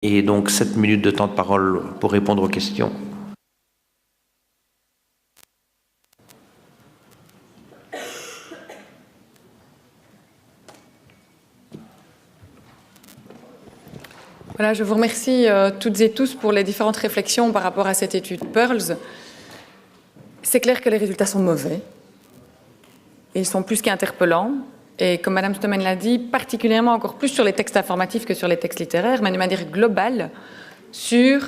Et donc 7 minutes de temps de parole pour répondre aux questions. Voilà, je vous remercie toutes et tous pour les différentes réflexions par rapport à cette étude PEARLS. C'est clair que les résultats sont mauvais. Ils sont plus qu'interpellants. Et comme Madame Stomen l'a dit, particulièrement encore plus sur les textes informatifs que sur les textes littéraires, mais de manière globale sur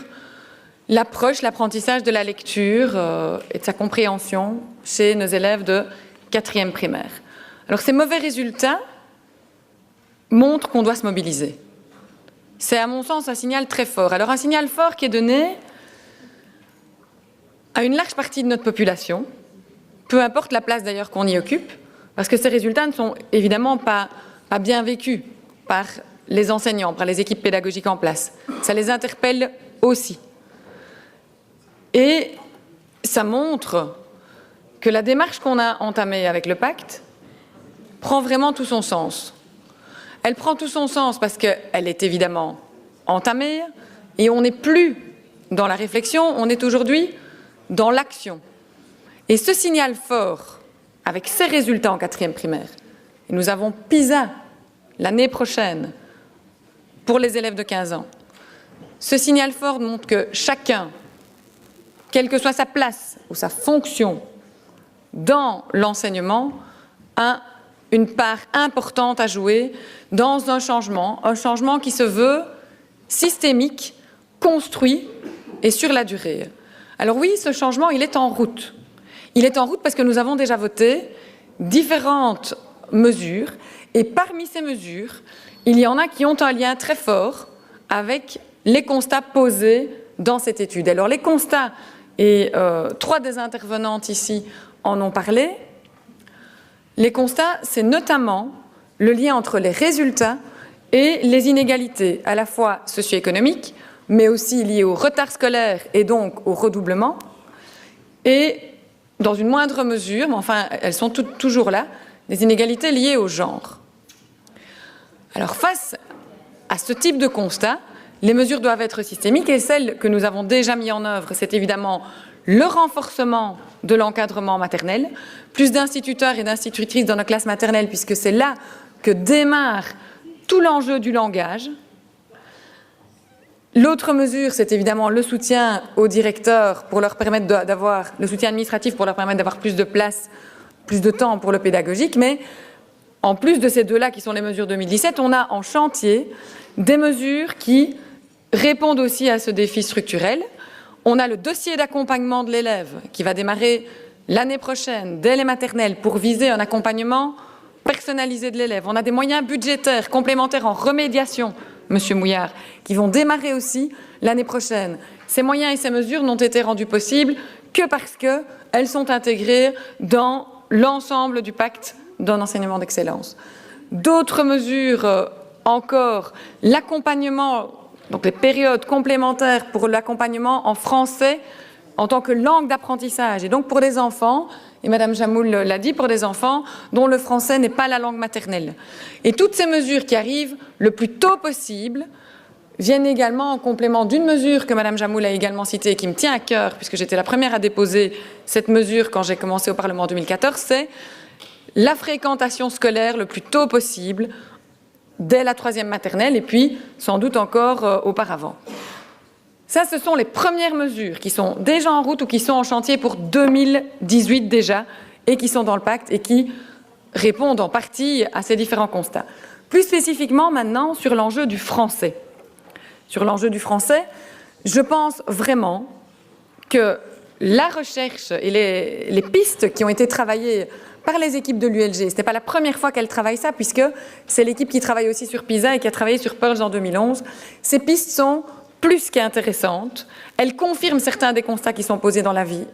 l'approche, l'apprentissage de la lecture et de sa compréhension chez nos élèves de 4e primaire. Alors ces mauvais résultats montrent qu'on doit se mobiliser. C'est à mon sens un signal très fort. Alors un signal fort qui est donné à une large partie de notre population, peu importe la place d'ailleurs qu'on y occupe, parce que ces résultats ne sont évidemment pas bien vécus par les enseignants, par les équipes pédagogiques en place. Ça les interpelle aussi. Et ça montre que la démarche qu'on a entamée avec le pacte prend vraiment tout son sens. Elle prend tout son sens parce qu'elle est évidemment entamée et on n'est plus dans la réflexion, on est aujourd'hui dans l'action. Et ce signal fort, avec ces résultats en 4e primaire, et nous avons PISA l'année prochaine pour les élèves de 15 ans, ce signal fort montre que chacun, quelle que soit sa place ou sa fonction dans l'enseignement, a une part importante à jouer dans un changement qui se veut systémique, construit et sur la durée. Alors oui, ce changement, il est en route. Il est en route parce que nous avons déjà voté différentes mesures et parmi ces mesures, il y en a qui ont un lien très fort avec les constats posés dans cette étude. Alors les constats, et 3 des intervenantes ici en ont parlé, les constats, c'est notamment le lien entre les résultats et les inégalités, à la fois socio-économiques, mais aussi liées au retard scolaire et donc au redoublement, et dans une moindre mesure, mais enfin elles sont toujours là, les inégalités liées au genre. Alors face à ce type de constat, les mesures doivent être systémiques et celles que nous avons déjà mises en œuvre, c'est évidemment le renforcement de l'encadrement maternel, plus d'instituteurs et d'institutrices dans nos classes maternelles, puisque c'est là que démarre tout l'enjeu du langage. L'autre mesure, c'est évidemment le soutien aux directeurs pour leur permettre d'avoir, le soutien administratif pour leur permettre d'avoir plus de place, plus de temps pour le pédagogique, mais en plus de ces deux-là qui sont les mesures 2017, on a en chantier des mesures qui répondent aussi à ce défi structurel. On a le dossier d'accompagnement de l'élève qui va démarrer l'année prochaine, dès les maternelles, pour viser un accompagnement personnalisé de l'élève. On a des moyens budgétaires complémentaires en remédiation, Monsieur Mouillard, qui vont démarrer aussi l'année prochaine. Ces moyens et ces mesures n'ont été rendus possibles que parce qu'elles sont intégrées dans l'ensemble du pacte d'un enseignement d'excellence. D'autres mesures encore, l'accompagnement, donc les périodes complémentaires pour l'accompagnement en français en tant que langue d'apprentissage et donc pour des enfants, et Madame Jamoul l'a dit, pour des enfants dont le français n'est pas la langue maternelle. Et toutes ces mesures qui arrivent le plus tôt possible viennent également en complément d'une mesure que Madame Jamoul a également citée et qui me tient à cœur, puisque j'étais la première à déposer cette mesure quand j'ai commencé au Parlement en 2014, c'est la fréquentation scolaire le plus tôt possible dès la 3e maternelle et puis sans doute encore auparavant. Ça, ce sont les premières mesures qui sont déjà en route ou qui sont en chantier pour 2018 déjà et qui sont dans le pacte et qui répondent en partie à ces différents constats. Plus spécifiquement maintenant sur l'enjeu du français. Sur l'enjeu du français, je pense vraiment que la recherche et les pistes qui ont été travaillées par les équipes de l'ULG, ce n'est pas la première fois qu'elles travaillent ça puisque c'est l'équipe qui travaille aussi sur PISA et qui a travaillé sur PEARLS en 2011. Ces pistes sont plus qu'intéressantes. Elles confirment certains des constats qui sont posés dans l'avis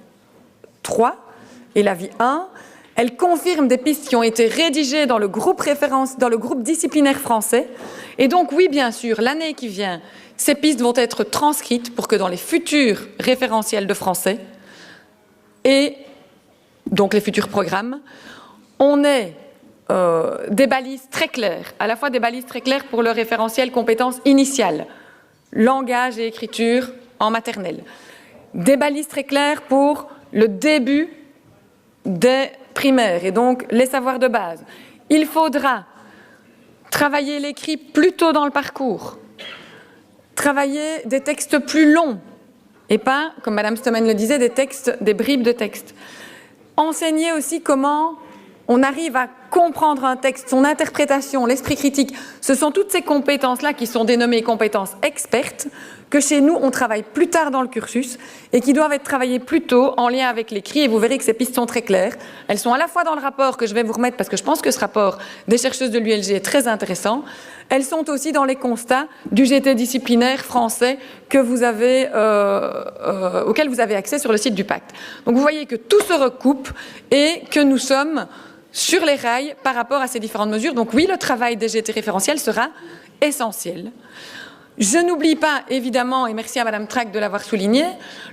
3 et l'avis 1. Elles confirment des pistes qui ont été rédigées dans le groupe disciplinaire français. Et donc oui, bien sûr, l'année qui vient, ces pistes vont être transcrites pour que dans les futurs référentiels de français et donc les futurs programmes, on ait des balises très claires, à la fois des balises très claires pour le référentiel compétences initiales, langage et écriture en maternelle. Des balises très claires pour le début des primaires et donc les savoirs de base. Il faudra travailler l'écrit plus tôt dans le parcours, travailler des textes plus longs et pas, comme Madame Stomen le disait, des bribes de textes. Enseigner aussi comment on arrive à comprendre un texte, son interprétation, l'esprit critique. Ce sont toutes ces compétences-là qui sont dénommées compétences expertes, que chez nous, on travaille plus tard dans le cursus et qui doivent être travaillées plus tôt en lien avec l'écrit. Et vous verrez que ces pistes sont très claires. Elles sont à la fois dans le rapport que je vais vous remettre, parce que je pense que ce rapport des chercheuses de l'ULG est très intéressant. Elles sont aussi dans les constats du GT disciplinaire français que vous avez, auquel vous avez accès sur le site du Pacte. Donc vous voyez que tout se recoupe et que nous sommes sur les rails par rapport à ces différentes mesures. Donc oui, le travail des GT référentiels sera essentiel. Je n'oublie pas, évidemment, et merci à Madame Trac de l'avoir souligné,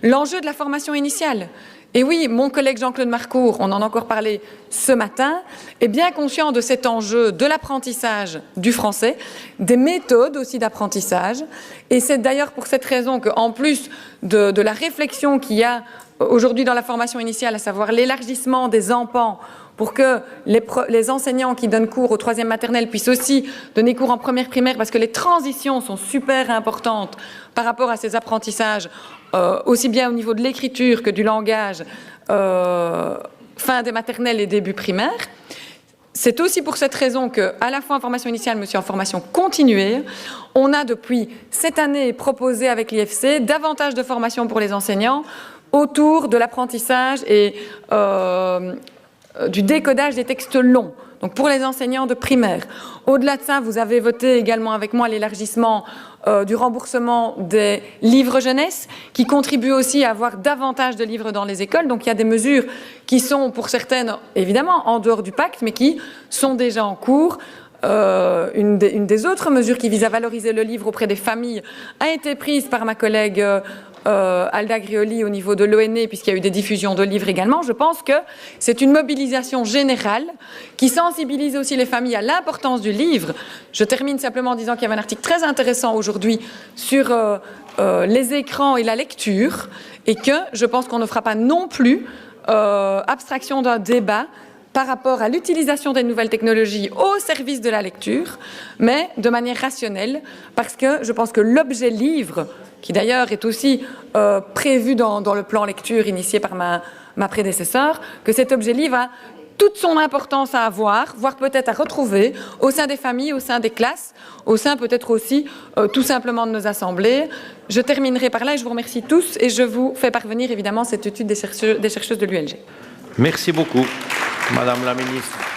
l'enjeu de la formation initiale. Et oui, mon collègue Jean-Claude Marcourt, on en a encore parlé ce matin, est bien conscient de cet enjeu de l'apprentissage du français, des méthodes aussi d'apprentissage. Et c'est d'ailleurs pour cette raison qu'en plus de la réflexion qu'il y a aujourd'hui dans la formation initiale, à savoir l'élargissement des empans pour que les enseignants qui donnent cours au 3e maternelle puissent aussi donner cours en première primaire, parce que les transitions sont super importantes par rapport à ces apprentissages, aussi bien au niveau de l'écriture que du langage, fin des maternelles et début primaire. C'est aussi pour cette raison qu'à la fois en formation initiale, mais aussi en formation continuée, on a depuis cette année proposé avec l'IFC davantage de formation pour les enseignants autour de l'apprentissage et du décodage des textes longs, donc pour les enseignants de primaire. Au-delà de ça, vous avez voté également avec moi l'élargissement du remboursement des livres jeunesse, qui contribue aussi à avoir davantage de livres dans les écoles. Donc il y a des mesures qui sont pour certaines, évidemment, en dehors du pacte, mais qui sont déjà en cours. Une des autres mesures qui vise à valoriser le livre auprès des familles a été prise par ma collègue Alda Grioli au niveau de l'ONE, puisqu'il y a eu des diffusions de livres également. Je pense que c'est une mobilisation générale qui sensibilise aussi les familles à l'importance du livre. Je termine simplement en disant qu'il y avait un article très intéressant aujourd'hui sur les écrans et la lecture, et que je pense qu'on ne fera pas non plus abstraction d'un débat par rapport à l'utilisation des nouvelles technologies au service de la lecture, mais de manière rationnelle, parce que je pense que l'objet livre, qui d'ailleurs est aussi prévu dans le plan lecture initié par ma prédécesseur, que cet objet livre a toute son importance à avoir, voire peut-être à retrouver au sein des familles, au sein des classes, au sein peut-être aussi tout simplement de nos assemblées. Je terminerai par là et je vous remercie tous et je vous fais parvenir évidemment cette étude des chercheuses de l'ULG. Merci beaucoup, Madame la Ministre.